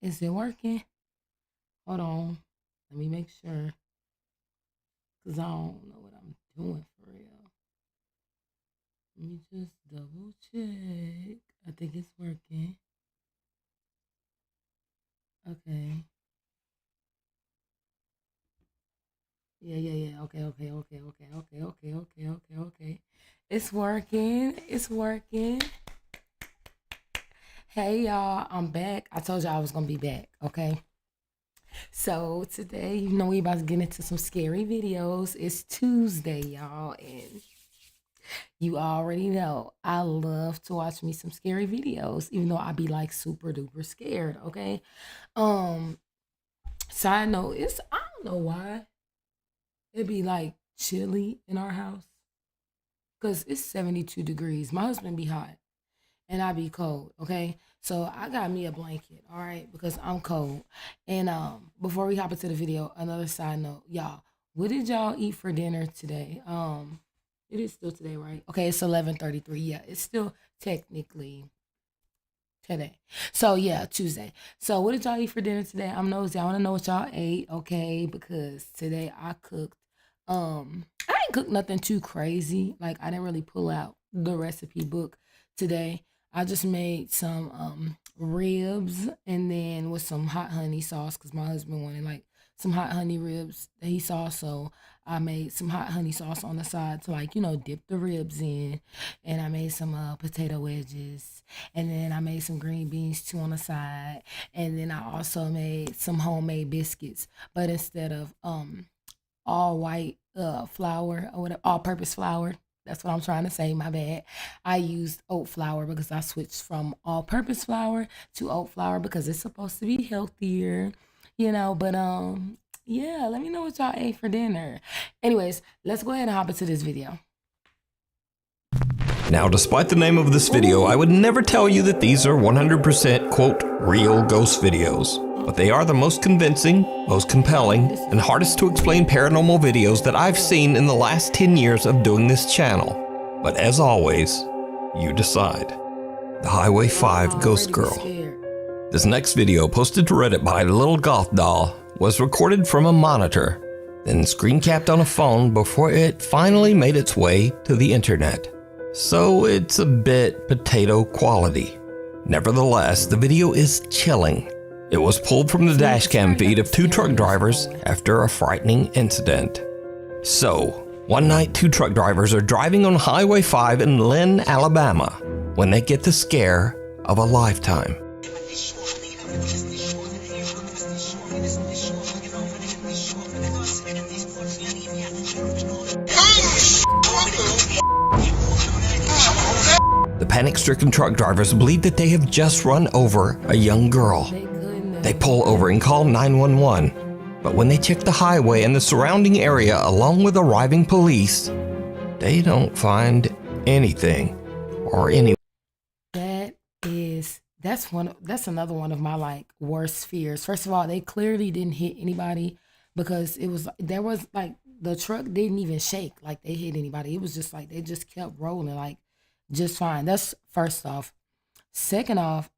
Is it working? Hold on. Let me make sure. Because I don't know what I'm doing for real. Let me just double check. I think it's working. Okay. Yeah. Okay. It's working. It's working. Hey y'all, I'm back. I told y'all I was gonna be back, okay? So today, we about to get into some scary videos. It's Tuesday, y'all, and you already know I love to watch me some scary videos, even though I be like super duper scared, okay? Um, Side note, I don't know why it be like chilly in our house. Cause it's 72 degrees. My husband be hot and I be cold, okay? So I got me a blanket, all right, because I'm cold. And before we hop into the video, another side note, y'all, what did y'all eat for dinner today? It is still today, right? Okay, it's 11:33. Yeah, it's still technically today. So yeah, Tuesday. So what did y'all eat for dinner today? I'm nosy. I want to know what y'all ate, okay? Because today I cooked. I didn't cook nothing too crazy. Like I didn't really pull out the recipe book today. I just made some ribs and then with some hot honey sauce because my husband wanted like some hot honey ribs that he saw. So I made some hot honey sauce on the side to like, dip the ribs in. And I made some potato wedges. And then I made some green beans too on the side. And then I also made some homemade biscuits. But instead of all white flour or whatever, all purpose flour. That's what I'm trying to say. My bad. I used oat flour because I switched from all purpose flour to oat flour because it's supposed to be healthier, but yeah, let me know what y'all ate for dinner. Anyways, let's go ahead and hop into this video. Now, despite the name of this video, I would never tell you that these are 100% quote real ghost videos. But they are the most convincing, most compelling, and hardest to explain paranormal videos that I've seen in the last 10 years of doing this channel. But as always, you decide. The Highway 5 Ghost Girl. This next video, posted to Reddit by Little Goth Doll, was recorded from a monitor, then screen capped on a phone before it finally made its way to the internet. So it's a bit potato quality. Nevertheless, the video is chilling. It was pulled from the dashcam feed of two truck drivers after a frightening incident. So, one night 2 truck drivers are driving on Highway 5 in Lynn, Alabama, when they get the scare of a lifetime. The panic-stricken truck drivers believe that they have just run over a young girl. They pull over and call 911, but when they check the highway and the surrounding area along with arriving police, they don't find anything or anyone. That's another one of my like worst fears. First of all, they clearly didn't hit anybody because the truck didn't even shake like they hit anybody. It was just like they just kept rolling like just fine. That's first off. Second off,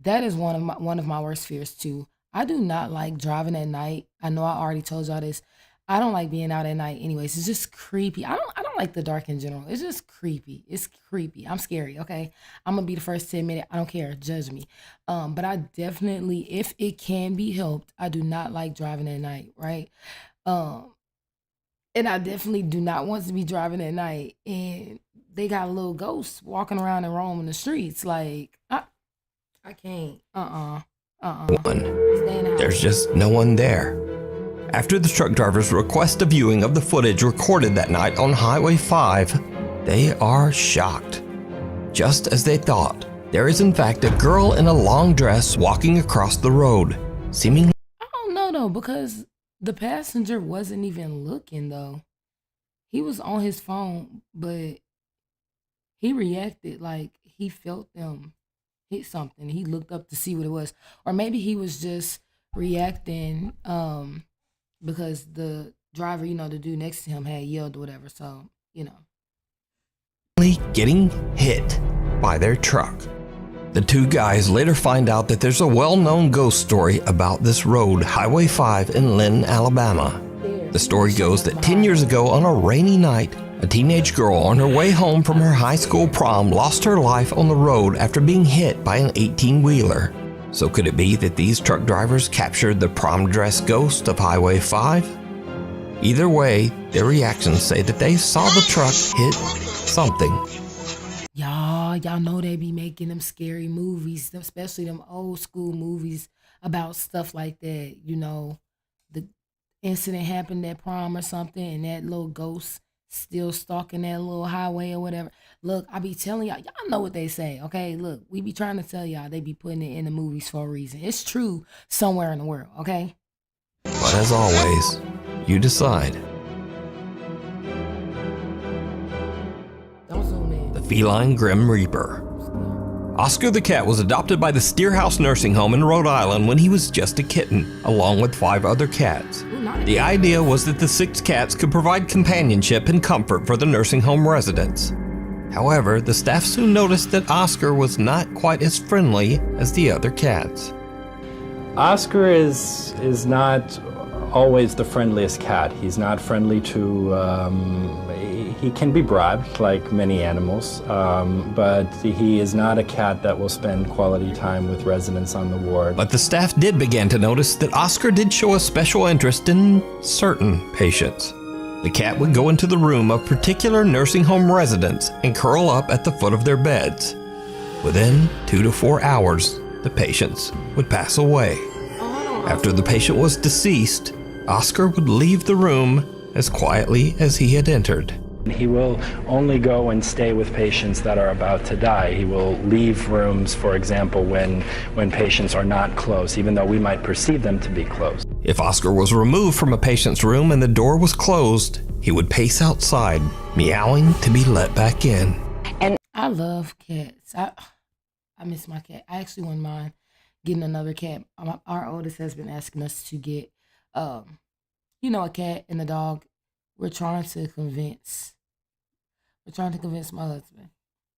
that is one of my worst fears too. I do not like driving at night. I know I already told y'all this. I don't like being out at night anyways. It's just creepy. I don't like the dark in general. It's just creepy. It's creepy. I'm scary, okay? I'm gonna be the first to admit it. I don't care. Judge me. But I definitely, if it can be helped, I do not like driving at night, right? And I definitely do not want to be driving at night and they got little ghosts walking around and roaming the streets. Like, I can't. There's just no one there. After the truck drivers request a viewing of the footage recorded that night on Highway 5, they are shocked. Just as they thought, there is in fact a girl in a long dress walking across the road, seemingly. I don't know though, because the passenger wasn't even looking though. He was on his phone, but he reacted like he felt them hit something. He looked up to see what it was. Or maybe he was just reacting because the driver, the dude next to him had yelled or whatever. So, Getting hit by their truck. The two guys later find out that there's a well-known ghost story about this road, Highway 5 in Lynn, Alabama. The story goes that 10 years ago on a rainy night, a teenage girl on her way home from her high school prom lost her life on the road after being hit by an 18-wheeler. So could it be that these truck drivers captured the prom dress ghost of Highway 5? Either way, their reactions say that they saw the truck hit something. Y'all know they be making them scary movies, especially them old school movies about stuff like that. You know, the incident happened at prom or something, and that little ghost still stalking that little highway or whatever. Look, I be telling y'all know what they say, okay? Look, we be trying to tell y'all they be putting it in the movies for a reason. It's true somewhere in the world, okay? But as always, you decide. Don't zoom in. The Feline Grim Reaper. Oscar the cat was adopted by the Steerhouse Nursing Home in Rhode Island when he was just a kitten, along with 5 other cats. The idea was that the 6 cats could provide companionship and comfort for the nursing home residents. However, the staff soon noticed that Oscar was not quite as friendly as the other cats. Oscar is not always the friendliest cat. He's not friendly to, he can be bribed like many animals, but he is not a cat that will spend quality time with residents on the ward. But the staff did begin to notice that Oscar did show a special interest in certain patients. The cat would go into the room of particular nursing home residents and curl up at the foot of their beds. Within 2 to 4 hours, the patients would pass away. After the patient was deceased, Oscar would leave the room as quietly as he had entered. He will only go and stay with patients that are about to die. He will leave rooms, for example, when patients are not close, even though we might perceive them to be close. If Oscar was removed from a patient's room and the door was closed, he would pace outside, meowing to be let back in. And I love cats. I miss my cat. I actually wouldn't mind getting another cat. Our oldest has been asking us to get, a cat and a dog. We're trying to convince my husband.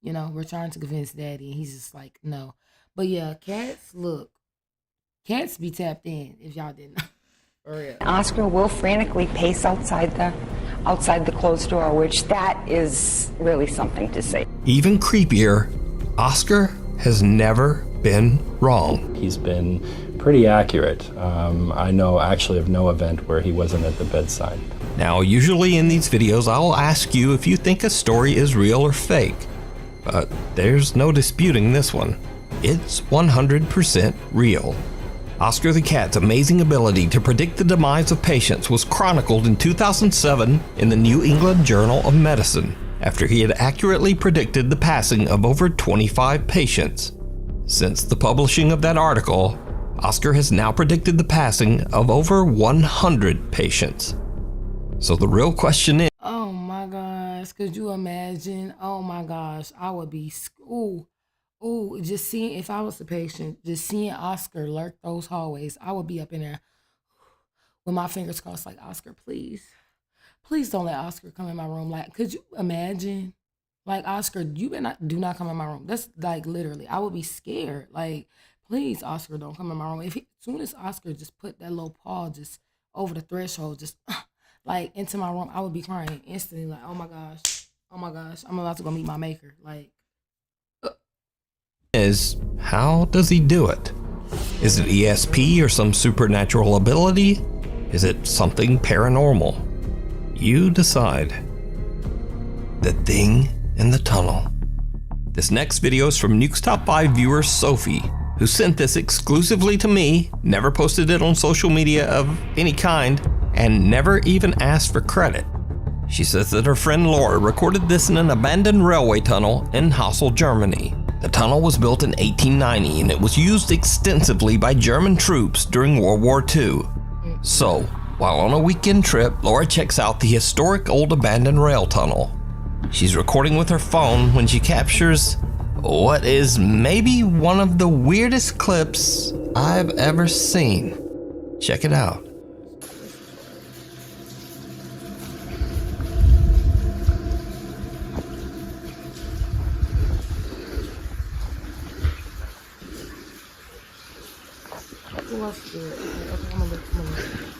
We're trying to convince Daddy, and he's just like, no. But yeah, cats be tapped in, if y'all didn't know. For real. Oscar will frantically pace outside the closed door, which that is really something to see. Even creepier, Oscar has never been wrong. He's been pretty accurate. I know actually of no event where he wasn't at the bedside. Now, usually in these videos, I'll ask you if you think a story is real or fake, but there's no disputing this one. It's 100% real. Oscar the cat's amazing ability to predict the demise of patients was chronicled in 2007 in the New England Journal of Medicine, after he had accurately predicted the passing of over 25 patients. Since the publishing of that article, Oscar has now predicted the passing of over 100 patients. So the real question is, oh my gosh, could you imagine? Oh my gosh, I would be, just seeing, if I was the patient, just seeing Oscar lurk those hallways, I would be up in there with my fingers crossed like, Oscar, please don't let Oscar come in my room. Like, could you imagine? Like, Oscar, do not come in my room. That's like literally, I would be scared. Like, please, Oscar, don't come in my room. As soon as Oscar just put that little paw just over the threshold, just like into my room, I would be crying instantly. Like, oh my gosh, I'm about to go meet my maker. Like, how does he do it? Is it ESP or some supernatural ability? Is it something paranormal? You decide. The Thing in the Tunnel. This next video is from Nuke's Top 5 viewer Sophie, who sent this exclusively to me, never posted it on social media of any kind, and never even asked for credit. She says that her friend Laura recorded this in an abandoned railway tunnel in Hassel, Germany. The tunnel was built in 1890 and it was used extensively by German troops during World War II. So, while on a weekend trip, Laura checks out the historic old abandoned rail tunnel. She's recording with her phone when she captures what is maybe one of the weirdest clips I've ever seen. Check it out. Who else scared? Okay, I'm gonna look. I'm looking.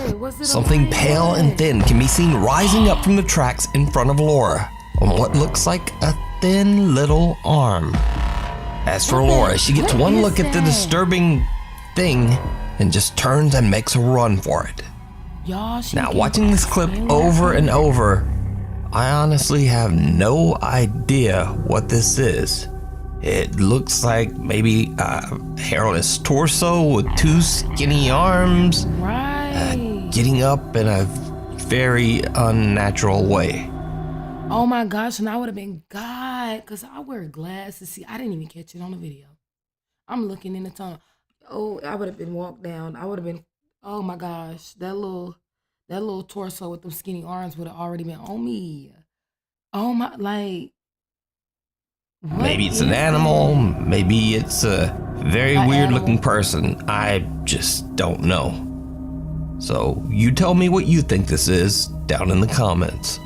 Wait, was it Something pale and thin can be seen rising up from the tracks in front of Laura on what looks like a thin little arm. As for Laura, she gets one look at the disturbing thing and just turns and makes a run for it. Now, watching this clip over and over, I honestly have no idea what this is. It looks like maybe a hairless torso with two skinny arms, getting up in a very unnatural way. Oh my gosh, and I would have been God, because I wear glasses. See, I didn't even catch it on the video. I'm looking in the tunnel. Oh, I would have been walked down. I would have been, oh my gosh, that little torso with them skinny arms would have already been on me. Oh my, like, maybe it's an animal, maybe it's a very weird looking person. I just don't know. So you tell me what you think this is down in the comments.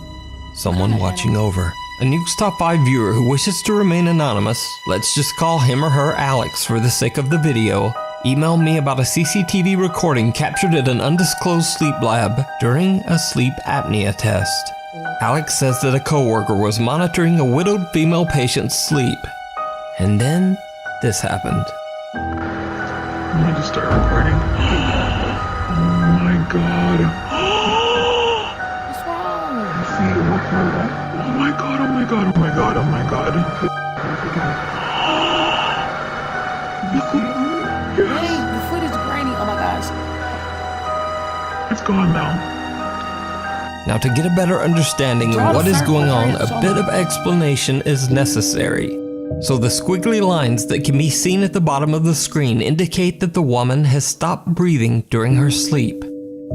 Someone watching over. A Nuke's Top 5 viewer who wishes to remain anonymous, let's just call him or her Alex for the sake of the video, emailed me about a CCTV recording captured at an undisclosed sleep lab during a sleep apnea test. Alex says that a coworker was monitoring a widowed female patient's sleep. And then this happened. I'm going to start recording. Oh my god. what's wrong? See it. Oh my god, oh my god, oh my god, oh my god. You see it? Yes. Hey, the footage grainy. Oh my gosh. It's gone now. Now, to get a better understanding of what is going on, a bit of explanation is necessary. So the squiggly lines that can be seen at the bottom of the screen indicate that the woman has stopped breathing during her sleep.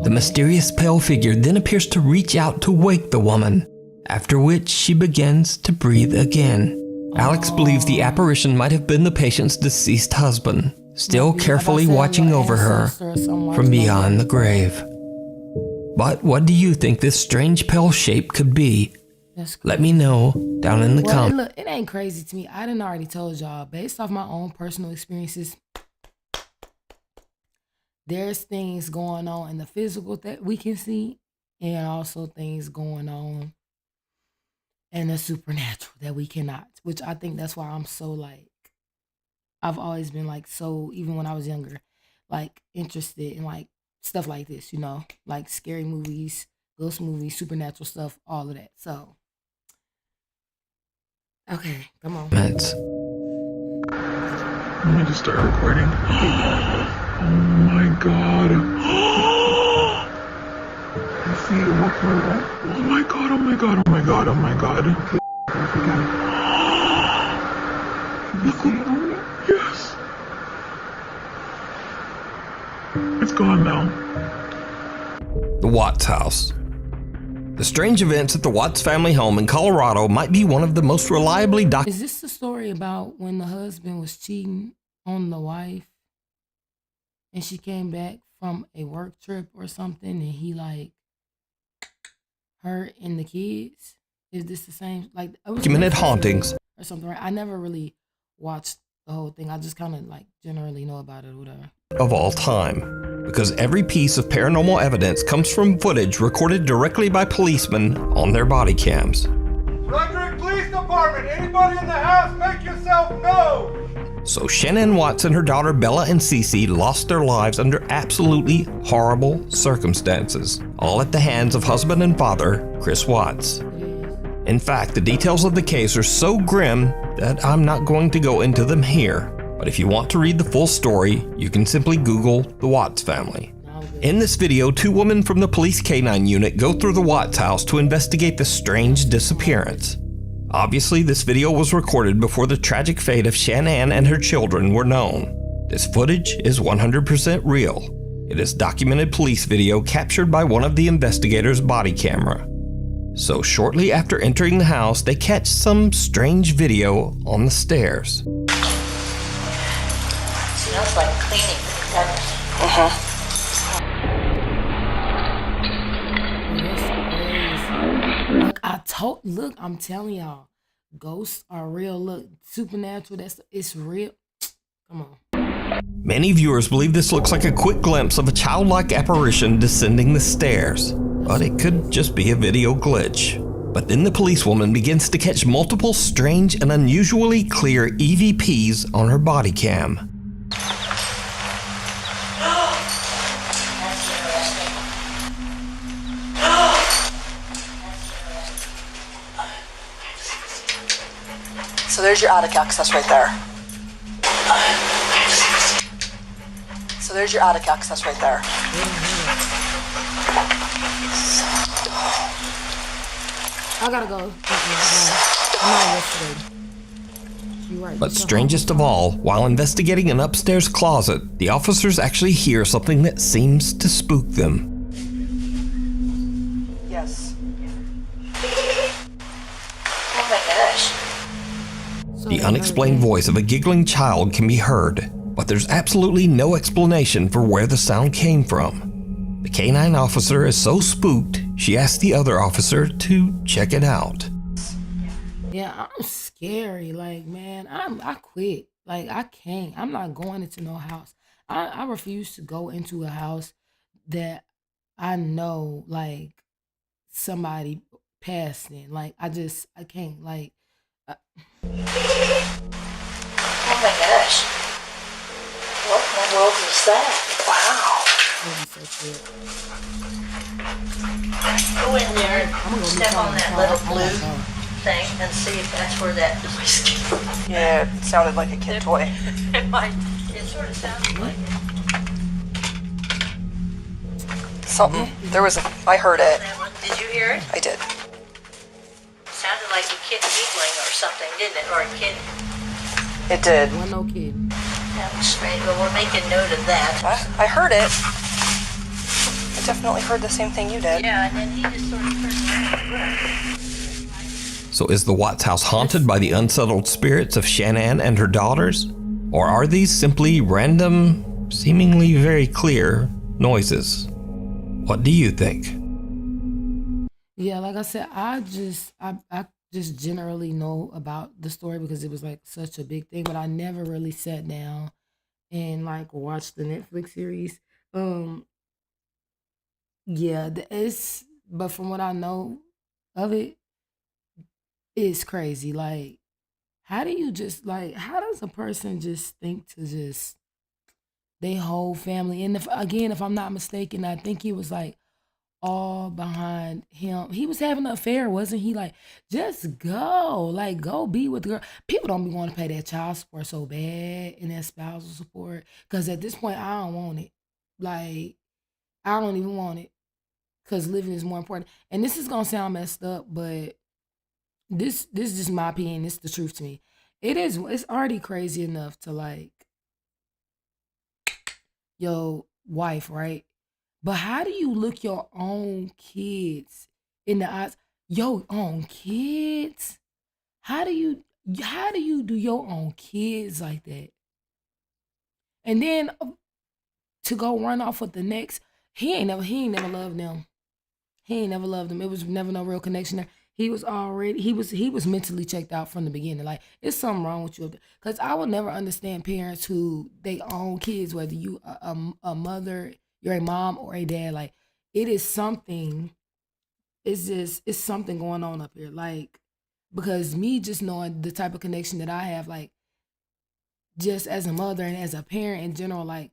The mysterious pale figure then appears to reach out to wake the woman, after which she begins to breathe again. Alex believes the apparition might have been the patient's deceased husband, still carefully watching over her from beyond the grave. But what do you think this strange pale shape could be? Let me know down in the comments. Look, it ain't crazy to me. I done already told y'all, based off my own personal experiences, there's things going on in the physical that we can see, and also things going on in the supernatural that we cannot, which I think that's why I'm so, like, I've always been, like, so, even when I was younger, like, interested in, like, stuff like this, you know, like scary movies, ghost movies, supernatural stuff, all of that. So, okay, come on. I'm going to start recording. Oh my god. You see it. Oh my god, oh my god, oh my god, oh my god. You see it? Yes. It's gone now. The Watts house. The strange events at the Watts family home in Colorado might be one of the most reliably documented. Is this the story about when the husband was cheating on the wife and she came back from a work trip or something and he, like, her and the kids? Is this the same? Like, it was Documented hauntings or something, right? I never really watched the whole thing. I just kind of, like, generally know about it or whatever. Of all time. Because every piece of paranormal evidence comes from footage recorded directly by policemen on their body cams. Frederick Police Department, anybody in the house, make yourself known! So Shannon Watts and her daughter Bella and Cece lost their lives under absolutely horrible circumstances, all at the hands of husband and father, Chris Watts. In fact, the details of the case are so grim that I'm not going to go into them here. But if you want to read the full story, you can simply Google the Watts family. In this video, two women from the police K-9 unit go through the Watts house to investigate the strange disappearance. Obviously, this video was recorded before the tragic fate of Shanann and her children were known. This footage is 100% real. It is documented police video captured by one of the investigators' body camera. So shortly after entering the house, they catch some strange video on the stairs. Smells like cleaning. Look, I'm telling y'all, ghosts are real. Look, supernatural. It's real. Come on. Many viewers believe this looks like a quick glimpse of a childlike apparition descending the stairs, but it could just be a video glitch. But then the policewoman begins to catch multiple strange and unusually clear EVPs on her body cam. So there's your attic access right there. So there's your attic access right there. I gotta go. I'm not investigating. You're right. But strangest of all, while investigating an upstairs closet, the officers actually hear something that seems to spook them. Yes. Oh my gosh. The unexplained voice of a giggling child can be heard, but there's absolutely no explanation for where the sound came from. The canine officer is so spooked, she asks the other officer to check it out. Yeah, I'm scary. Like, man, I quit. Like, I can't. I'm not going into no house. I refuse to go into a house that I know, like, somebody passed in. Like, I can't. Like, Oh my gosh. What in the world was that? Wow. so shit. Go in there and step on that little blue thing and see if that's where that noise came from. Yeah, it sounded like a kid toy. It sort of sounded like it. Something. I heard it. That one. Did you hear it? I did. Sounded like a kid giggling or something, didn't it? Or a kid. It did. One no kid. That was strange, but we're making note of that. I heard it. I definitely heard the same thing you did. Yeah, and then he just sort of turned around. So is the Watts house haunted by the unsettled spirits of Shanann and her daughters? Or are these simply random, seemingly very clear noises? What do you think? Yeah, like I said, I just generally know about the story because it was like such a big thing, but I never really sat down and like watched the Netflix series. Yeah, but from what I know of it, it's crazy. Like, how does a person just think to just their whole family? And if I'm not mistaken, I think he was like all behind him. He was having an affair, wasn't he? Like, just go be with the girl. People don't be want to pay that child support so bad and that spousal support, because at this point, I don't want it. Like, I don't even want it, because living is more important. And this is gonna sound messed up, but this is just my opinion. It's the truth to me. It's already crazy enough to like your wife, right? But how do you look your own kids in the eyes? Your own kids? How do you do your own kids like that? And then to go run off with the next, he ain't never loved them. He ain't never loved them. It was never no real connection there. He was mentally checked out from the beginning. Like, it's something wrong with you up there. Because I will never understand parents who they own kids, whether you a mother, you're a mom or a dad. Like, it's something going on up here. Like, because me just knowing the type of connection that I have, like, just as a mother and as a parent in general, like,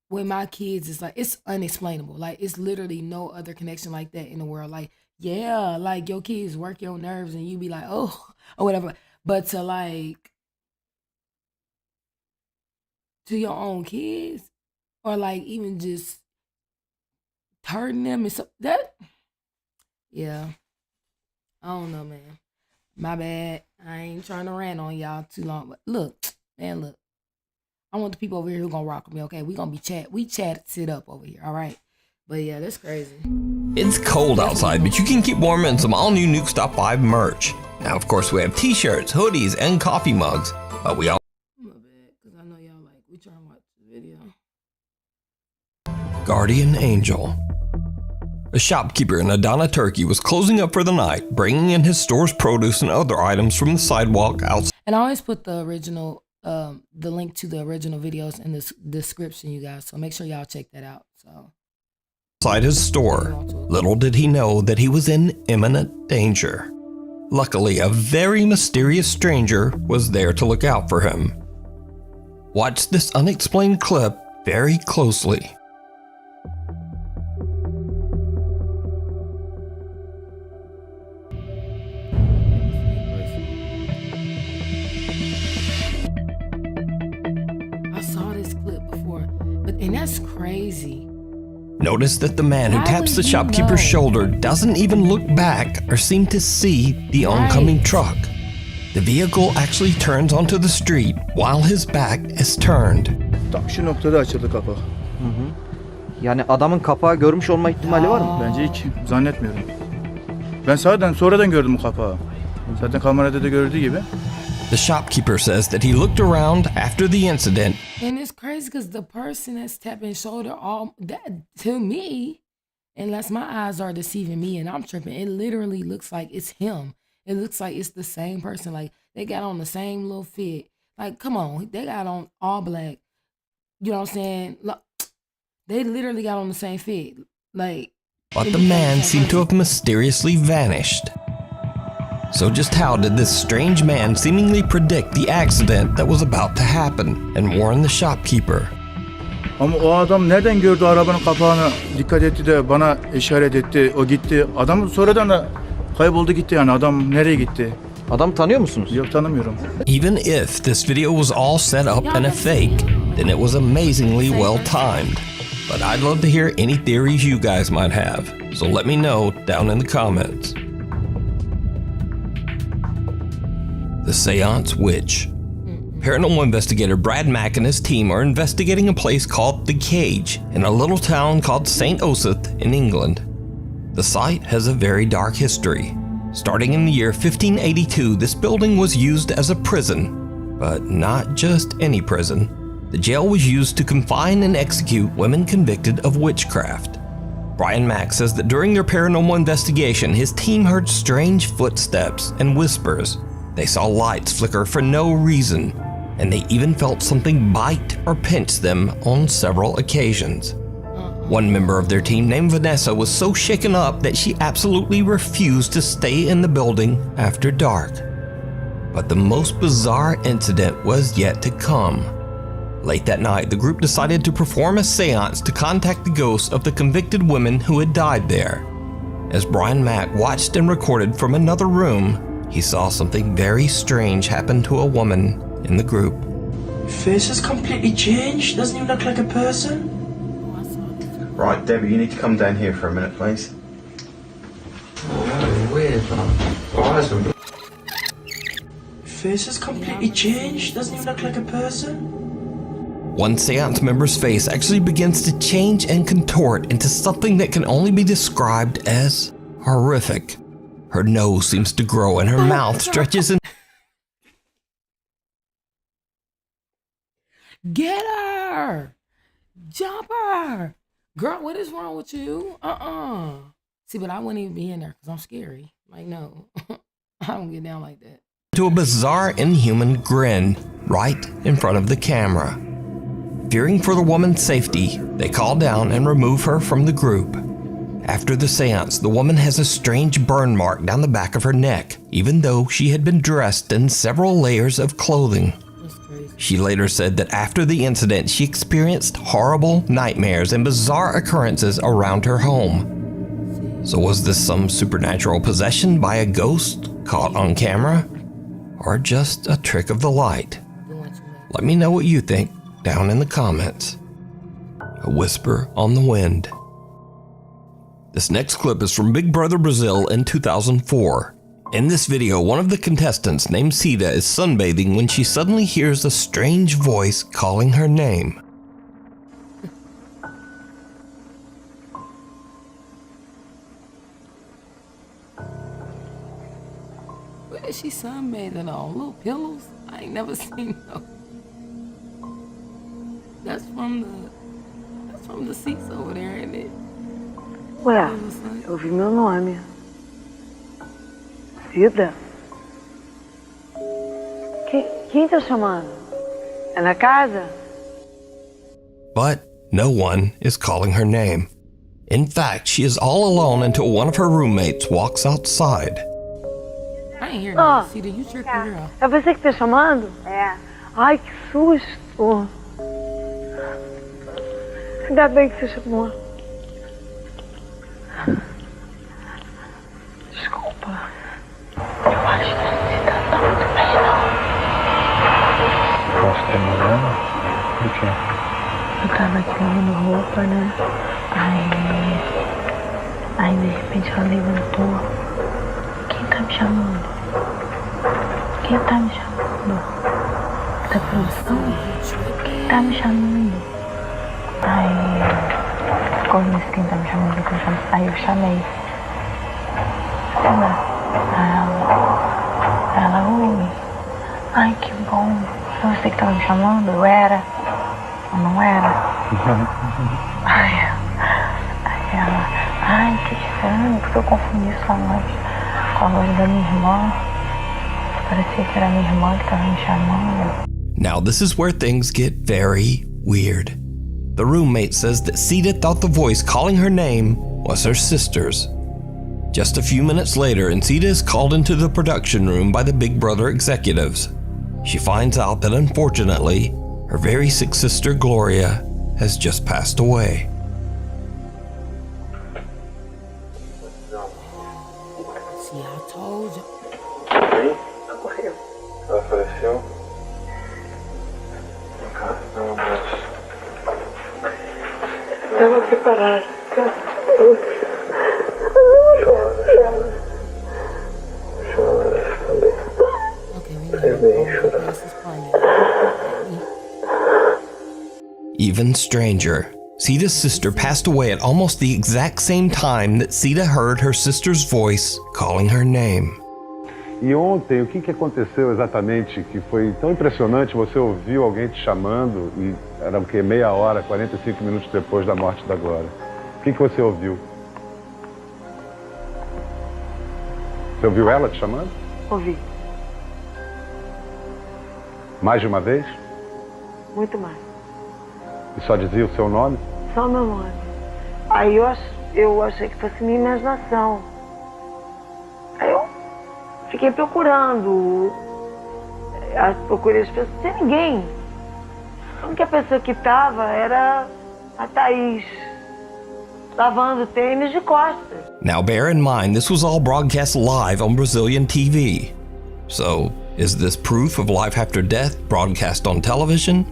with my kids, it's like, it's unexplainable. Like, it's literally no other connection like that in the world. Like, yeah, like, your kids work your nerves and you be like, oh, or whatever. But to your own kids, or like even just hurting them and so that, yeah, I don't know, man. My bad. I ain't trying to rant on y'all too long, but look, I want the people over here who gonna rock with me. Okay, we chat it up over here. All right, but yeah, that's crazy. It's cold outside, but you can keep warm in some all-new Nuke Stop 5 merch. Now, of course, we have t-shirts, hoodies, and coffee mugs, but we all... My bad, because I know y'all like, we trying to watch the video. Guardian Angel. A shopkeeper in Adana, Turkey was closing up for the night, bringing in his store's produce and other items from the sidewalk outside. And I always put the original, the link to the original videos in the description, you guys. So make sure y'all check that out. So Inside his store. Little did he know that he was in imminent danger. Luckily, a very mysterious stranger was there to look out for him. Watch this unexplained clip very closely. I saw this clip before, and that's crazy. Notice that the man who Why taps would the you shopkeeper's know? shoulder doesn't even look back or seem to see the oncoming Right. truck. The vehicle actually turns onto the street while his back is turned. Tam şu noktada açıldı kapak. Yani adamın kapağı görmüş olma ihtimali var mı? Bence hiç zannetmiyorum. Ben sonradan gördüm bu kapağı. Zaten kamerada da gördüğü gibi. The shopkeeper says that he looked around after the incident. And it's crazy because the person that's tapping shoulder, all that to me, unless my eyes are deceiving me and I'm tripping, it literally looks like it's him. It looks like it's the same person. Like they got on the same little fit. Like, come on, they got on all black. You know what I'm saying? Look, they literally got on the same fit. Like, But the man seemed to have mysteriously vanished. So just how did this strange man seemingly predict the accident that was about to happen and warn the shopkeeper? Ama o adam nereden gördü arabanın kapağını, dikkat etti de bana işaret etti, o gitti. Adam sonradan da kayboldu gitti yani, adam nereye gitti? Adamı tanıyor musunuz? Yok, tanımıyorum. Even if this video was all set up and a fake, then it was amazingly well timed. But I'd love to hear any theories you guys might have, so let me know down in the comments. The Seance Witch. Paranormal investigator Brad Mack and his team are investigating a place called The Cage in a little town called St. Osyth in England. The site has a very dark history. Starting in the year 1582, this building was used as a prison, but not just any prison. The jail was used to confine and execute women convicted of witchcraft. Brian Mack says that during their paranormal investigation, his team heard strange footsteps and whispers. They saw lights flicker for no reason, and they even felt something bite or pinch them on several occasions. One member of their team named Vanessa was so shaken up that she absolutely refused to stay in the building after dark. But the most bizarre incident was yet to come. Late that night, the group decided to perform a seance to contact the ghosts of the convicted women who had died there. As Brian Mack watched and recorded from another room, he saw something very strange happen to a woman in the group. Face has completely changed. Doesn't even look like a person. Right, Debbie, you need to come down here for a minute, please. Oh, weird, man. Face has completely changed. Doesn't even look like a person. One seance member's face actually begins to change and contort into something that can only be described as horrific. Her nose seems to grow and her mouth stretches in. get her, jump her. Girl, what is wrong with you? See, but I wouldn't even be in there because I'm scary. Like, no, I don't get down like that. To a bizarre, inhuman grin right in front of the camera. Fearing for the woman's safety, they call down and remove her from the group. After the seance, the woman has a strange burn mark down the back of her neck, even though she had been dressed in several layers of clothing. She later said that after the incident, she experienced horrible nightmares and bizarre occurrences around her home. So was this some supernatural possession by a ghost caught on camera? Or just a trick of the light? Let me know what you think down in the comments. A whisper on the wind. This next clip is from Big Brother Brazil in 2004. In this video, one of the contestants named Sita is sunbathing when she suddenly hears a strange voice calling her name. What is she sunbathing on? Little pillows? I ain't never seen those. That's from the seats over there, ain't it? Where? Little Eu ouvi meu nome. Cida? Quem tá chamando? É na casa? But no one is calling her name. In fact, she is all alone until one of her roommates walks outside. I ain't hear that. Cida, you tricked the girl. É você que tá chamando? É. Ai, que susto. Ainda bem que você chamou. Desculpa. Eu acho que você tá muito bem, não. Posso ter morando? Do quê? Eu tava aqui lavando roupa, né? Aí de repente ela levantou. Quem tá me chamando? Quem tá me chamando? Da produção? Quem tá me chamando? Aí, quando disse quem tá me chamando, aí eu chamei. Ela, oi. Ai, que bom. Foi você que tava me chamando? Eu era? Eu não era? Aí ela, ai, que estranho, porque eu confundi sua voz com a voz da minha irmã. Parecia que era minha irmã que tava me chamando. Now this is where things get very weird. The roommate says that Cida thought the voice calling her name was her sister's. Just a few minutes later, and Cida is called into the production room by the Big Brother executives. She finds out that unfortunately, her very sick sister Gloria has just passed away. See, I told you. Ela faleceu? Caramba. Estava preparada. Even stranger, Cida's sister passed away at almost the exact same time that Cida heard her sister's voice calling her name. E ontem, o que aconteceu exatamente que foi tão impressionante? Você ouviu alguém te chamando e era o quê? Meia hora, 45 minutos depois da morte da Glória. O que você ouviu? Você ouviu ela te chamando? Ouvi. Mais de uma vez? Muito mais. E só dizia o seu nome? Só meu nome. Aí eu achei que fosse minha imaginação. Aí eu fiquei procurando. Procurei as pessoas, sem ninguém. A única pessoa que estava era a Thaís, lavando tênis de costas. Now bear in mind, this was all broadcast live on Brazilian TV. So, is this proof of life after death broadcast on television?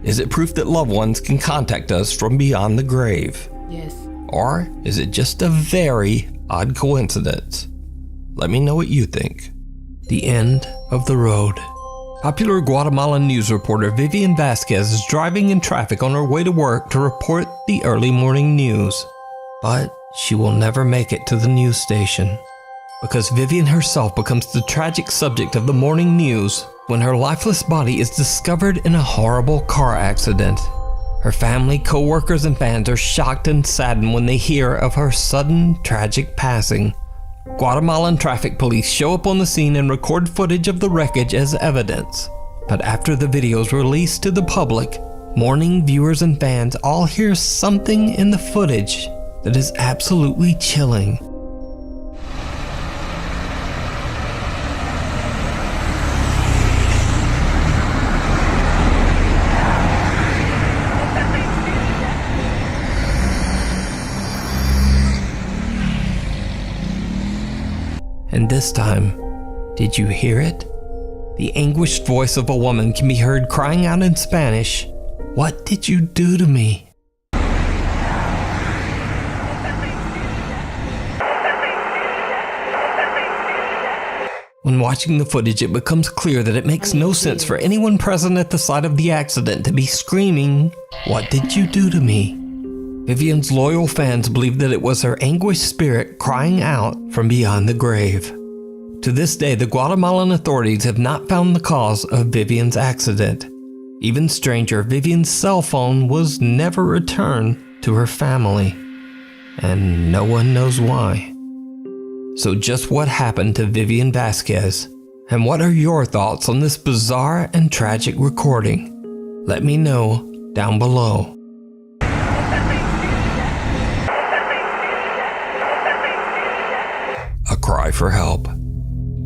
Is it proof that loved ones can contact us from beyond the grave? Yes. Or is it just a very odd coincidence? Let me know what you think. The end of the road. Popular Guatemalan news reporter Vivian Vasquez is driving in traffic on her way to work to report the early morning news. But she will never make it to the news station, because Vivian herself becomes the tragic subject of the morning news when her lifeless body is discovered in a horrible car accident. Her family, co-workers, and fans are shocked and saddened when they hear of her sudden, tragic passing. Guatemalan traffic police show up on the scene and record footage of the wreckage as evidence. But after the video is released to the public, mourning viewers and fans all hear something in the footage that is absolutely chilling. And this time, did you hear it? The anguished voice of a woman can be heard crying out in Spanish, "What did you do to me?" When watching the footage, it becomes clear that it makes no sense for anyone present at the site of the accident to be screaming, "What did you do to me?" Vivian's loyal fans believe that it was her anguished spirit crying out from beyond the grave. To this day, the Guatemalan authorities have not found the cause of Vivian's accident. Even stranger, Vivian's cell phone was never returned to her family. and no one knows why. So just what happened to Vivian Vasquez? And what are your thoughts on this bizarre and tragic recording? Let me know down below. A cry for help.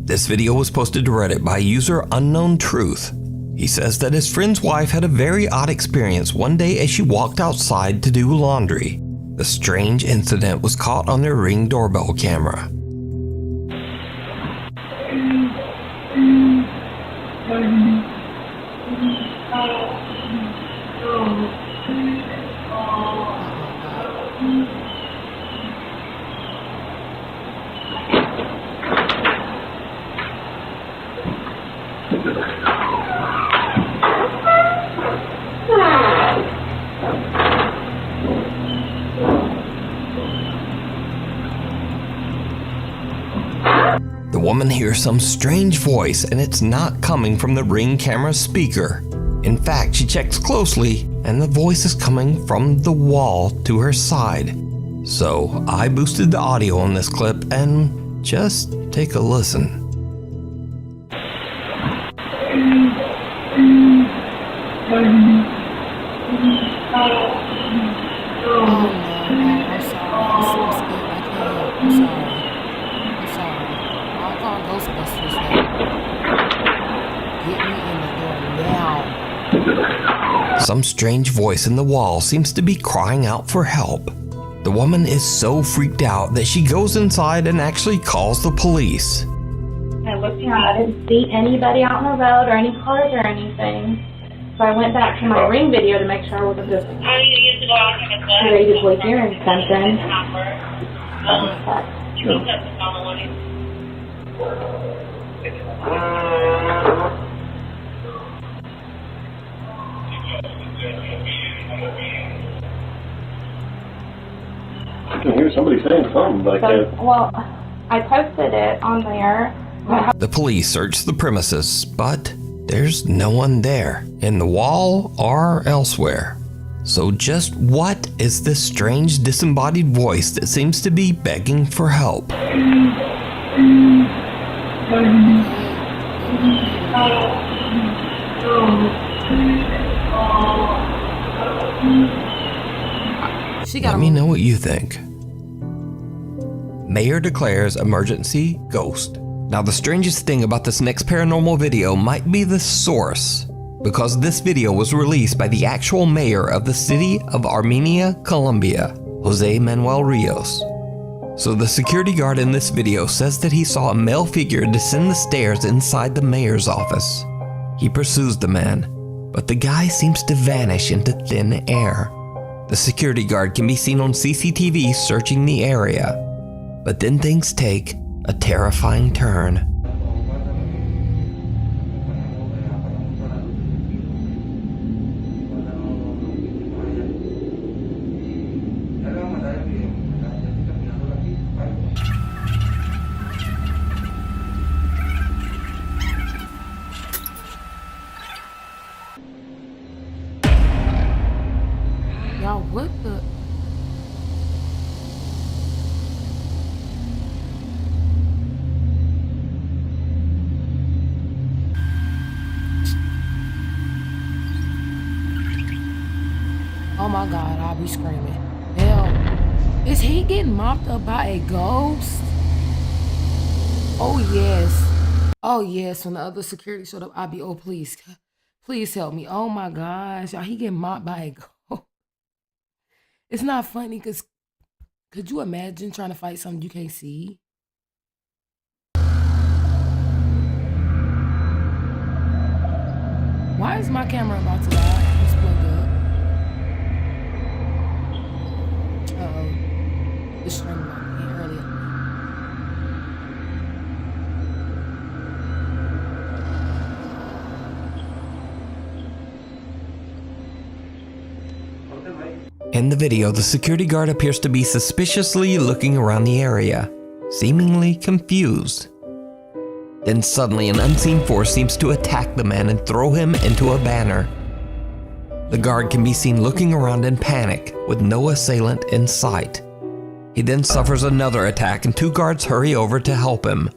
This video was posted to Reddit by user Unknown Truth. He says that his friend's wife had a very odd experience one day as she walked outside to do laundry. The strange incident was caught on their Ring doorbell camera. The woman hears some strange voice, and it's not coming from the Ring camera speaker. In fact, she checks closely, and the voice is coming from the wall to her side. So I boosted the audio on this clip, and just take a listen. Some strange voice in the wall seems to be crying out for help. The woman is so freaked out that she goes inside and actually calls the police. I looked around, I didn't see anybody out on the road or any cars or anything. So I went back to my Ring video to make sure I wasn't just courageously hearing something. I can hear somebody saying something like that. Well, I posted it on there. The police search the premises, but there's no one there, in the wall or elsewhere. So just what is this strange disembodied voice that seems to be begging for help? Let me know what you think. Mayor declares emergency ghost. Now the strangest thing about this next paranormal video might be the source, because this video was released by the actual mayor of the city of Armenia, Colombia, Jose Manuel Rios. So the security guard in this video says that he saw a male figure descend the stairs inside the mayor's office. He pursues the man, but the guy seems to vanish into thin air. The security guard can be seen on CCTV searching the area, but then things take a terrifying turn. Y'all, what the? Oh my God, I'll be screaming. Hell, is he getting mopped up by a ghost? Oh yes. Oh yes, when the other security showed up, I'll be, oh please, please help me. Oh my gosh, y'all, he getting mopped by a ghost. It's not funny because could you imagine trying to fight something you can't see? Why is my camera about to die? It's plugged up. Uh-oh. The string might be earlier. In the video, the security guard appears to be suspiciously looking around the area, seemingly confused. Then suddenly an unseen force seems to attack the man and throw him into a banner. The guard can be seen looking around in panic with no assailant in sight. He then suffers another attack and 2 guards hurry over to help him.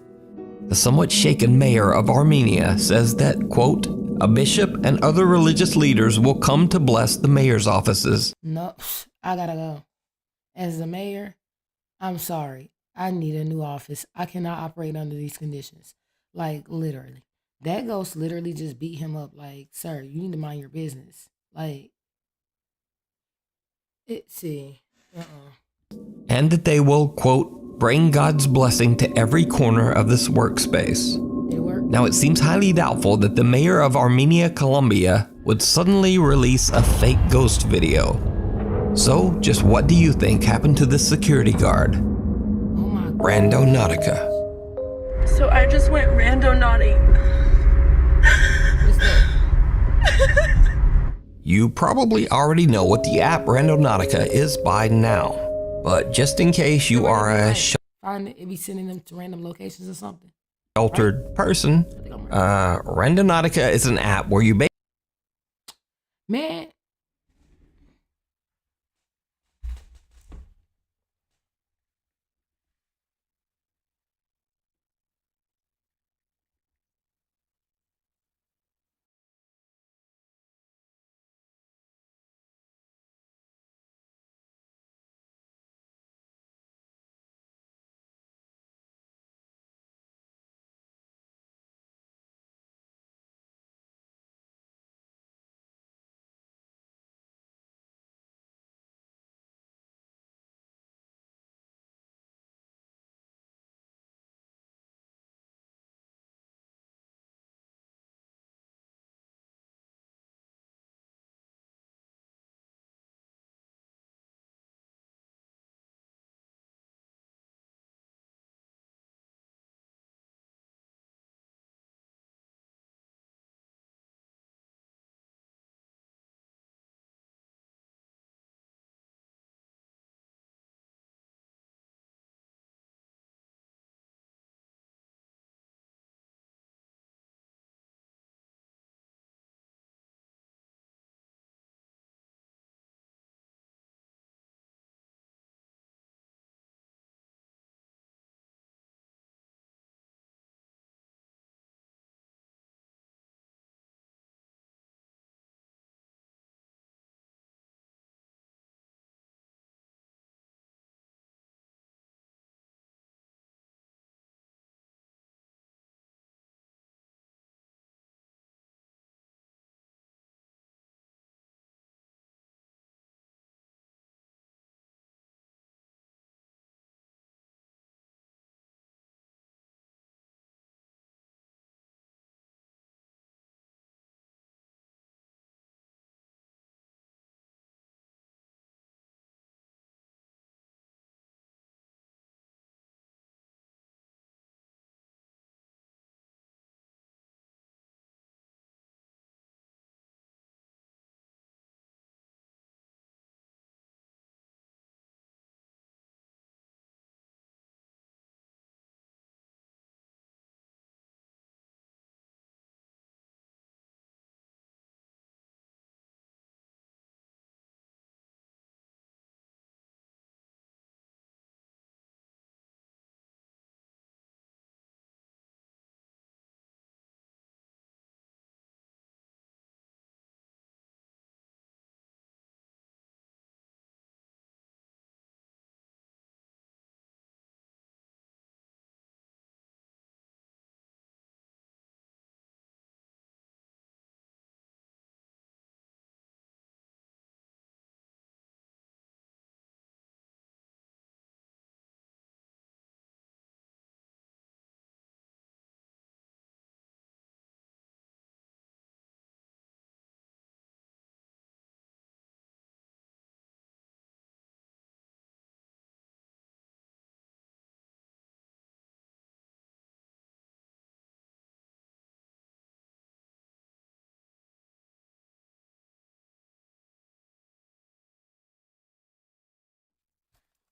The somewhat shaken mayor of Armenia says that, quote, a bishop and other religious leaders will come to bless the mayor's offices. No, I gotta go. As the mayor, I'm sorry. I need a new office. I cannot operate under these conditions. Like, literally. That ghost literally just beat him up. Like, sir, you need to mind your business. Like, see. And that they will, quote, bring God's blessing to every corner of this workspace. Now, it seems highly doubtful that the mayor of Armenia, Colombia, would suddenly release a fake ghost video. So, just what do you think happened to this security guard? Randonautica. So I just went randonauting. You probably already know what the app Randonautica is by now, but just in case you are a Find it be sending them to random locations or something. sheltered person, Randonautica is an app where you Man.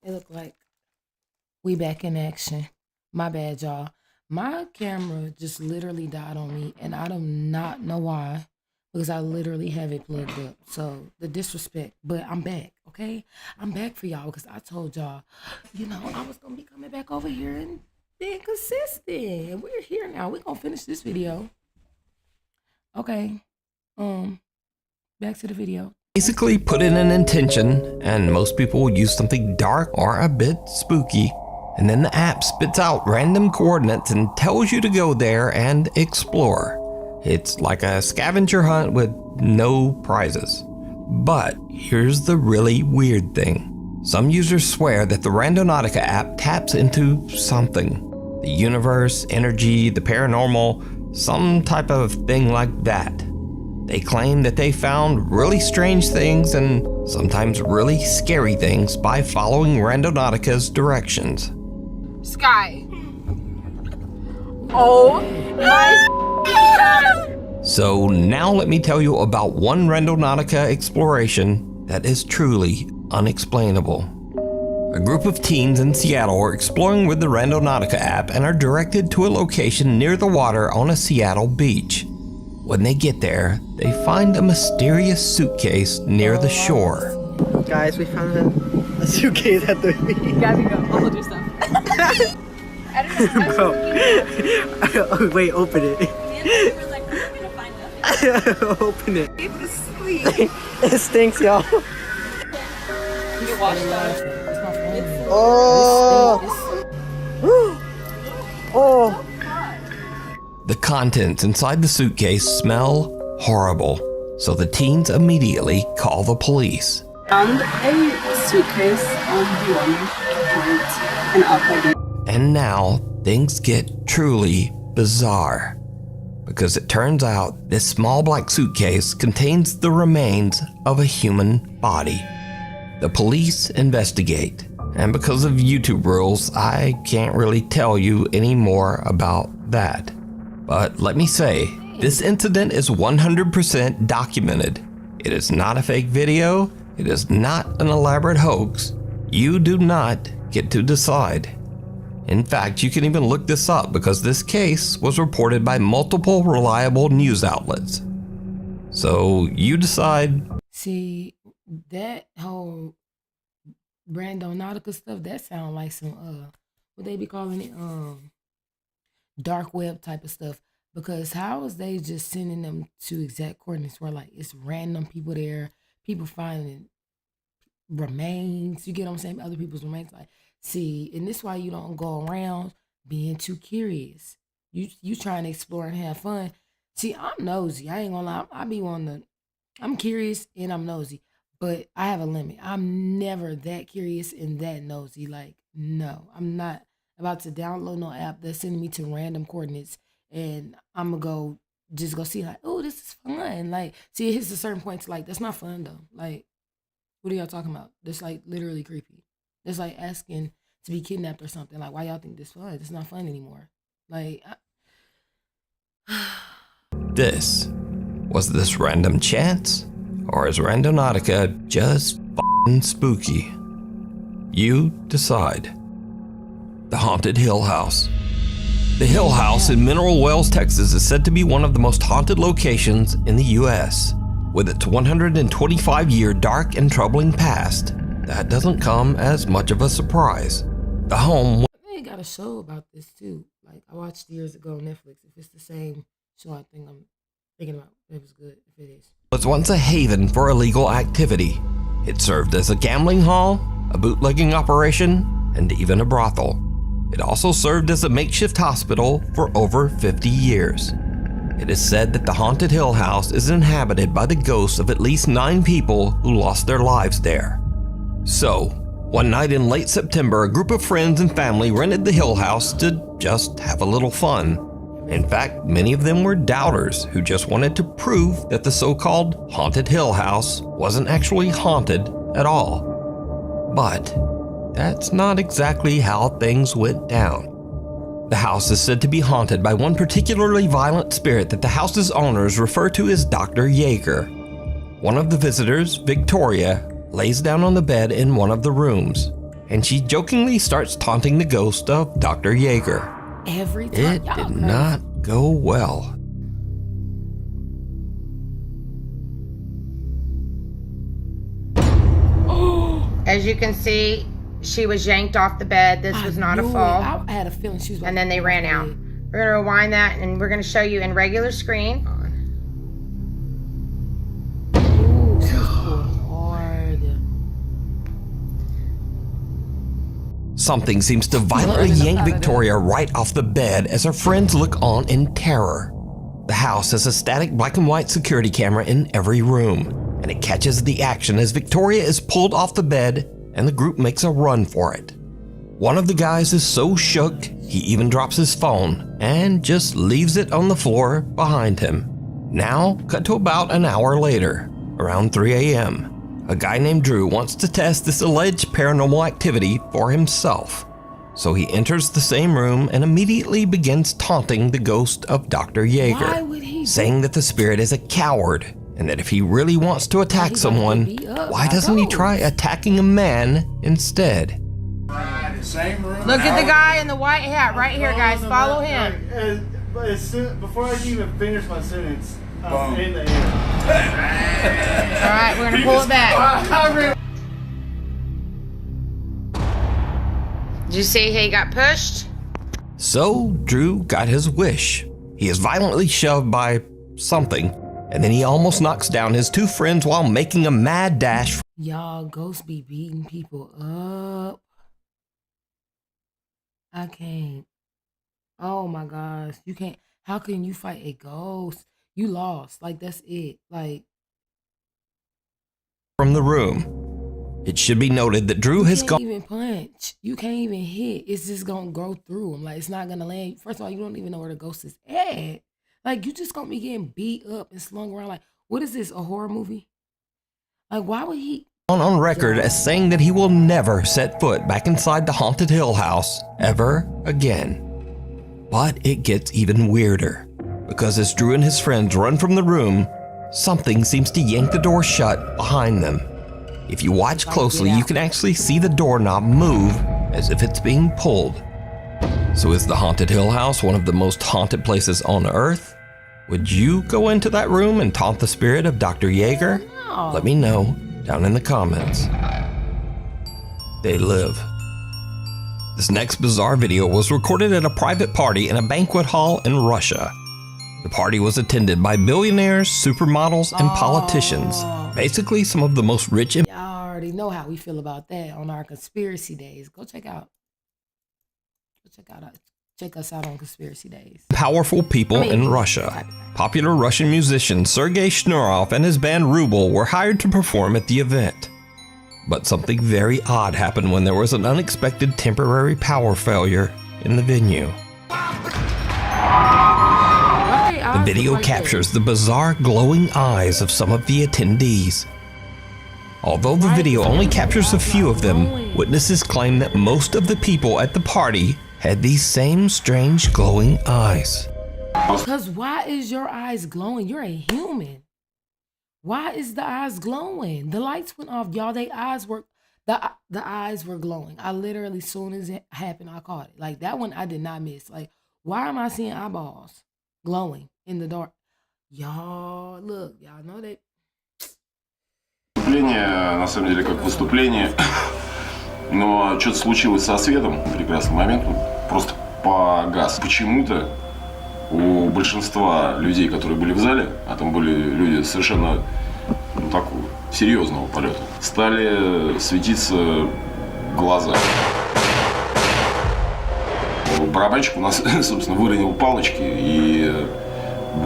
It looked like we back in action. My bad, y'all. My camera just literally died on me, and I do not know why. because I literally have it plugged up. So the disrespect, but I'm back, okay? I'm back for y'all because I told y'all, you know, I was gonna be coming back over here and being consistent. We're here now. We're gonna finish this video. Okay. Back to the video. Basically put in an intention, and most people will use something dark or a bit spooky, and then the app spits out random coordinates and tells you to go there and explore. It's like a scavenger hunt with no prizes. But here's the really weird thing. Some users swear that the Randonautica app taps into something. The universe, energy, the paranormal, some type of thing like that. They claim that they found really strange things and sometimes really scary things by following Randonautica's directions. Sky. Oh my God. So now let me tell you about one Randonautica exploration that is truly unexplainable. A group of teens in Seattle are exploring with the Randonautica app and are directed to a location near the water on a Seattle beach. When they get there, they find a mysterious suitcase near the shore. Guys, we found a suitcase at the beach. Gabby, go. I'll hold your stuff. I don't know. Bro. Wait, open it. Me and we were like, we're gonna find nothing. Open it. It was sleep. It stinks, y'all. You wash that. Oh. Oh. The contents inside the suitcase smell horrible, so the teens immediately call the police. Found a suitcase on the one and outside. And now things get truly bizarre, because it turns out this small black suitcase contains the remains of a human body. The police investigate, and because of YouTube rules, I can't really tell you any more about that. But let me say, this incident is 100% documented. It is not a fake video. It is not an elaborate hoax. You do not get to decide. In fact, you can even look this up because this case was reported by multiple reliable news outlets. So you decide. See, that whole Randonautica stuff, that sound like some what they be calling it, dark web type of stuff. Because how is they just sending them to exact coordinates where like it's random people there, people finding remains, you get what I'm saying, other people's remains. Like, see, and this is why you don't go around being too curious. You trying to explore and have fun. See, I'm nosy. I ain't gonna lie. I be I'm curious and I'm nosy, but I have a limit. I'm never that curious and that nosy. Like, no, I'm not about to download no app that's sending me to random coordinates and I'm gonna just go see like, oh, this is fun. Like, see, it hits a certain point to like, that's not fun though. Like, what are y'all talking about? That's like literally creepy. It's like asking to be kidnapped or something. Like, why y'all think this fun? It's not fun anymore. Like, Was this random chance? Or is Randonautica just f***ing spooky? You decide. The Haunted Hill House. The Hill House in Mineral Wells, Texas is said to be one of the most haunted locations in the U.S. With its 125-year dark and troubling past, that doesn't come as much of a surprise. The home... They got a show about this too. Like, I watched years ago on Netflix. If it's the same show, I think I'm thinking about it was good, if it is. Was once a haven for illegal activity. It served as a gambling hall, a bootlegging operation, and even a brothel. It also served as a makeshift hospital for over 50 years. It is said that the Haunted Hill House is inhabited by the ghosts of at least 9 people who lost their lives there. So, one night in late September, a group of friends and family rented the Hill House to just have a little fun. In fact, many of them were doubters who just wanted to prove that the so-called Haunted Hill House wasn't actually haunted at all. But that's not exactly how things went down. The house is said to be haunted by one particularly violent spirit that the house's owners refer to as Dr. Yeager. One of the visitors, Victoria, lays down on the bed in one of the rooms, and she jokingly starts taunting the ghost of Dr. Yeager. Every time. It did not go well. As you can see, she was yanked off the bed. This was not a fall. I had a feeling she was. And then they ran out. We're gonna rewind that, and we're gonna show you in regular screen. Ooh, she was pulled hard. Something seems to violently yank Victoria right off the bed as her friends look on in terror. The house has a static black and white security camera in every room, and it catches the action as Victoria is pulled off the bed and the group makes a run for it. One of the guys is so shook, he even drops his phone and just leaves it on the floor behind him. Now, cut to about an hour later, around 3 a.m., a guy named Drew wants to test this alleged paranormal activity for himself. So he enters the same room and immediately begins taunting the ghost of Dr. Yeager, saying that the spirit is a coward and that if he really wants to attack someone, why doesn't he try attacking a man instead? Look at the guy in the white hat right here, guys. Follow him. Before I can even finish my sentence, I'm in the air. All right, we're gonna pull it back. Did you see he got pushed? So Drew got his wish. He is violently shoved by something, and then he almost knocks down his two friends while making a mad dash. Y'all, ghosts be beating people up. I can't. Oh my gosh, you can't. How can you fight a ghost? You lost. Like, that's it. Like, From the room. It should be noted that Drew has gone. You can't even punch. You can't even hit. It's just gonna go through him. Like, it's not gonna land. First of all, you don't even know where the ghost is at. Like, you just gonna be getting beat up and slung around. Like, what is this? A horror movie? Like, why would he? On record as saying that he will never set foot back inside the Haunted Hill House ever again. But it gets even weirder, because as Drew and his friends run from the room, something seems to yank the door shut behind them. If you watch closely, you can actually see the doorknob move as if it's being pulled. So is the Haunted Hill House one of the most haunted places on Earth? Would you go into that room and taunt the spirit of Dr. Yeager? Let me know down in the comments. They live. This next bizarre video was recorded at a private party in a banquet hall in Russia. The party was attended by billionaires, supermodels, and politicians. Basically, some of the most rich and Y'all already know how we feel about that on our conspiracy days. Go check us out on conspiracy days. powerful people in Russia. Popular Russian musician Sergei Shnorov and his band Ruble were hired to perform at the event. But something very odd happened when there was an unexpected temporary power failure in the venue. The video captures the bizarre glowing eyes of some of the attendees. Although the video only captures a few of them, witnesses claim that most of the people at the party had these same strange glowing eyes. Because why is your eyes glowing? You're a human. Why is the eyes glowing? The lights went off, y'all. The eyes were glowing. I literally, soon as it happened, I caught it. Like, that one I did not miss. Like, why am I seeing eyeballs glowing in the dark? Y'all, look, y'all know that. Выступление, на самом деле, как выступление, но что-то случилось со светом в прекрасный момент, он просто погас. Почему-то у большинства людей, которые были в зале, а там были люди совершенно такого серьезного полета, стали светиться глаза. Барабанщик у нас, собственно, выронил палочки, и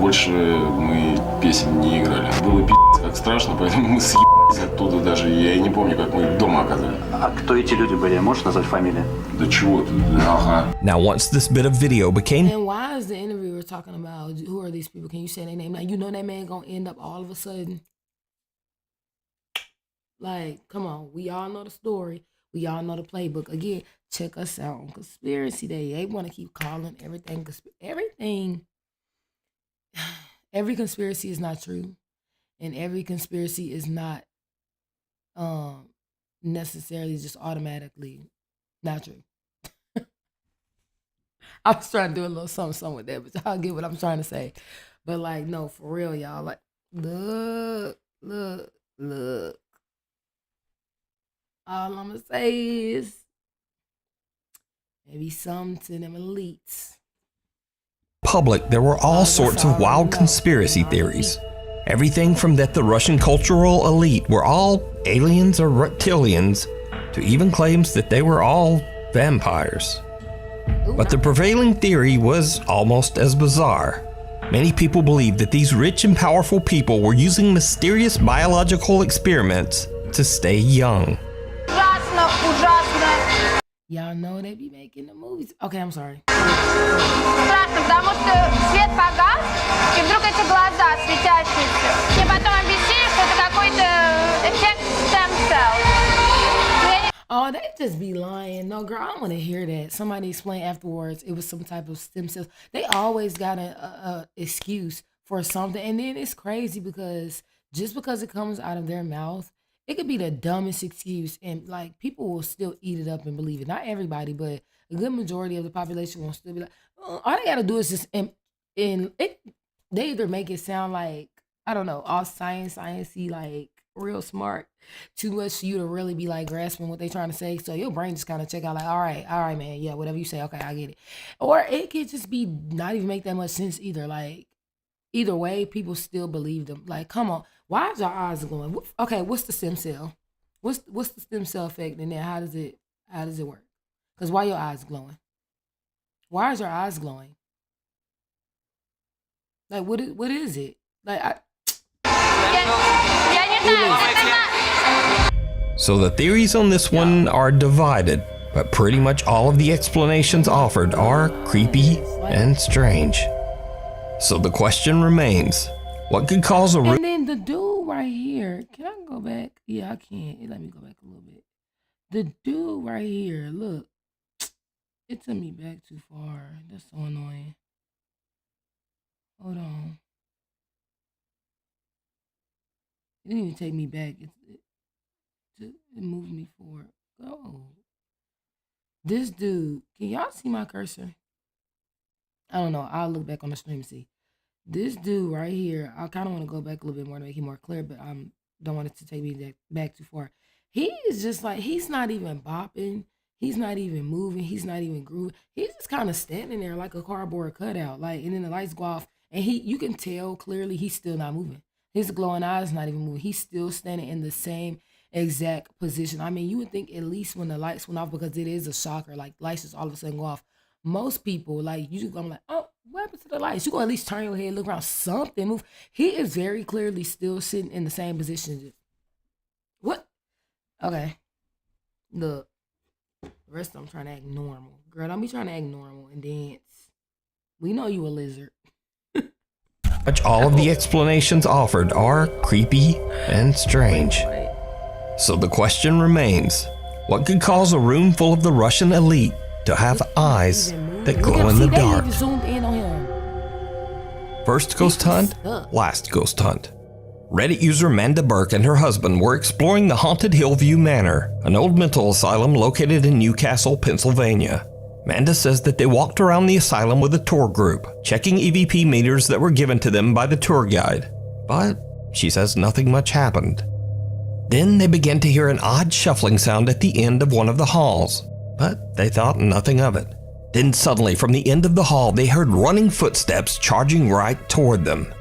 больше мы песен не играли. Было пи***ц как страшно, поэтому мы съебались оттуда даже. Я и не помню, как мы дома оказались. А кто эти люди были? Можешь назвать фамилии? Да чего ты? Ага. Now, once this bit of video became... And why is the interviewer talking about, who are these people? Can you say their name? Like, you know that man gonna end up all of a sudden. Like, come on. We all know the story. We all know the playbook. Again, check us out on Conspiracy Day. They want to keep calling everything. Every conspiracy is not true. And every conspiracy is not necessarily just automatically not true. I was trying to do a little something with that, but y'all get what I'm trying to say. But like, no, for real, y'all. Like, look. All I'm gonna say is maybe some to them elites. Public, there were all sorts of wild conspiracy theories. Everything from that the Russian cultural elite were all aliens or reptilians, to even claims that they were all vampires. But the prevailing theory was almost as bizarre. Many people believed that these rich and powerful people were using mysterious biological experiments to stay young. Y'all know they be making the movies. Okay, I'm sorry. Страшно, потому что свет погас, и вдруг эти глаза светящиеся. Мне потом объяснили, что это какой-то эффект stem cell. Oh, they just be lying. No, girl, I don't want to hear that. Somebody explained afterwards it was some type of stem cells. They always got a excuse for something. And then it's crazy because just because it comes out of their mouth, it could be the dumbest excuse, and like people will still eat it up and believe it. Not everybody, but a good majority of the population will still be like, all they gotta do is just and it. They either make it sound like, I don't know, all sciencey, like real smart, too much for you to really be like grasping what they trying to say. So your brain just kind of check out like, all right, man, yeah, whatever you say, okay, I get it. Or it could just be not even make that much sense either. Like either way, people still believe them. Like, come on. Why is your eyes glowing? Okay, what's the stem cell? What's the stem cell effect, and then how does it work? Because why your eyes glowing? Why is your eyes glowing? Like what is it? Like So the theories on this one are divided, but pretty much all of the explanations offered are creepy and strange. So the question remains, what could cause a... And then the dude right here, can I go back? Yeah, I can. Let me go back a little bit. The dude right here, look. It took me back too far. That's so annoying. Hold on. It didn't even take me back. It moved me forward. Go. This dude, can y'all see my cursor? I don't know. I'll look back on the stream and see. This dude right here, I kind of want to go back a little bit more to make it more clear, but I don't want it to take me back too far. He is just like, he's not even bopping. He's not even moving. He's not even grooving. He's just kind of standing there like a cardboard cutout. Like, and then the lights go off, and you can tell clearly he's still not moving. His glowing eyes not even moving. He's still standing in the same exact position. I mean, you would think at least when the lights went off, because it is a shocker, like lights just all of a sudden go off. Most people, like, you just go like, oh, what happened to the lights? You go at least turn your head, look around, something move. He is very clearly still sitting in the same position. What? Okay. Look. The rest of them trying to act normal. Girl, don't be trying to act normal and dance. We know you a lizard. Much all of the explanations offered are creepy and strange. So the question remains, what could cause a room full of the Russian elite to have eyes that glow in the dark? First ghost hunt, last ghost hunt. Reddit user Manda Burke and her husband were exploring the haunted Hillview Manor, an old mental asylum located in Newcastle, Pennsylvania. Manda says that they walked around the asylum with a tour group, checking EVP meters that were given to them by the tour guide. But she says nothing much happened. Then they began to hear an odd shuffling sound at the end of one of the halls, but they thought nothing of it. Then suddenly, from the end of the hall, they heard running footsteps charging right toward them.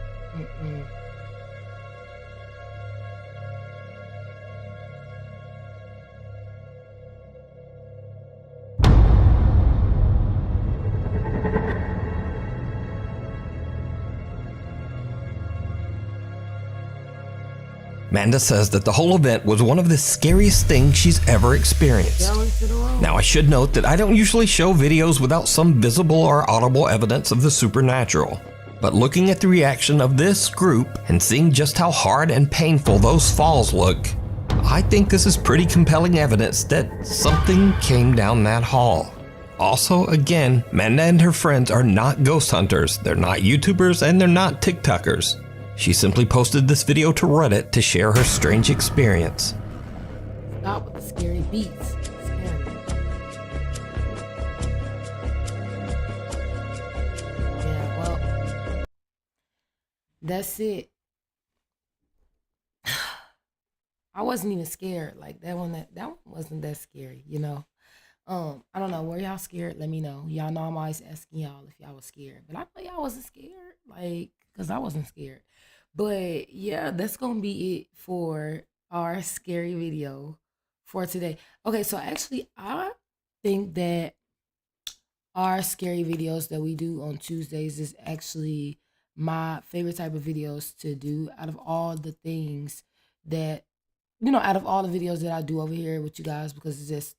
Manda says that the whole event was one of the scariest things she's ever experienced. Now, I should note that I don't usually show videos without some visible or audible evidence of the supernatural. But looking at the reaction of this group and seeing just how hard and painful those falls look, I think this is pretty compelling evidence that something came down that hall. Also, again, Manda and her friends are not ghost hunters, they're not YouTubers, and they're not TikTokers. She simply posted this video to Reddit to share her strange experience. Stop with the scary beats. Yeah, well, that's it. I wasn't even scared. Like that one wasn't that scary, you know. I don't know. Were y'all scared? Let me know. Y'all know I'm always asking y'all if y'all was scared. But I know y'all wasn't scared. Like, cause I wasn't scared. But yeah, that's gonna be it for our scary video for today. Okay, so actually I think that our scary videos that we do on Tuesdays is actually my favorite type of videos to do out of all the things that, out of all the videos that I do over here with you guys, because it's just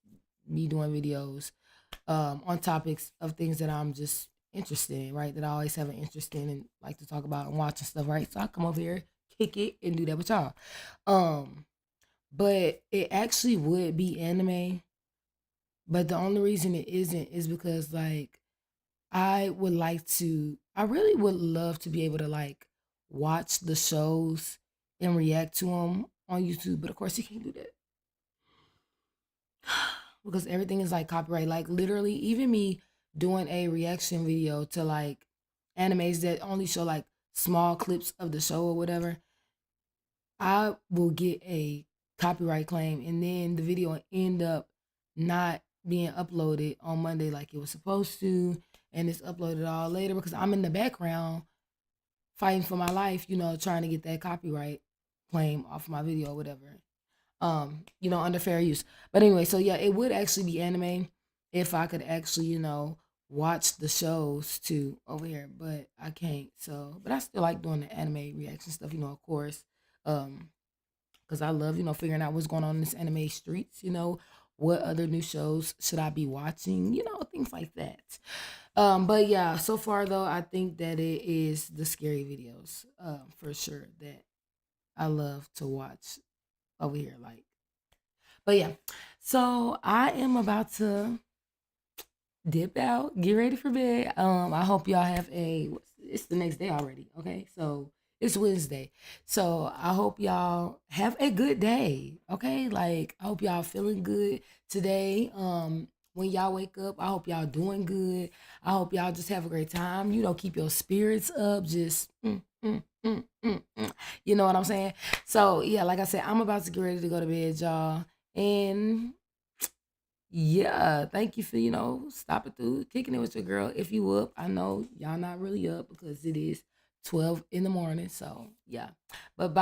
me doing videos on topics of things that I'm just interested in, right? That I always have an interest in and like to talk about and watch and stuff, right? So I come over here, kick it, and do that with y'all. But it actually would be anime, but the only reason it isn't is because like I really would love to be able to like watch the shows and react to them on YouTube, but of course you can't do that because everything is like copyright. Like literally, even me doing a reaction video to like animes that only show like small clips of the show or whatever, I will get a copyright claim, and then the video will end up not being uploaded on Monday like it was supposed to, and it's uploaded all later because I'm in the background fighting for my life, trying to get that copyright claim off my video or whatever. Under fair use. But anyway, so yeah, it would actually be anime if I could actually, watch the shows too over here, but I can't. So, but I still like doing the anime reaction stuff, of course. Because I love, figuring out what's going on in this anime streets, what other new shows should I be watching, things like that. But yeah, so far though, I think that it is the scary videos, for sure, that I love to watch over here. Like, but yeah, so I am about to dip out, get ready for bed. I hope y'all have it's the next day already. Okay, so it's Wednesday. So I hope y'all have a good day. Okay, like I hope y'all feeling good today. When y'all wake up, I hope y'all doing good. I hope y'all just have a great time. Keep your spirits up. Just you know what I'm saying? So yeah, like I said, I'm about to get ready to go to bed, y'all. And yeah, thank you for, stopping through, kicking it with your girl. If you up, I know y'all not really up because it is 12 in the morning. So yeah, but bye.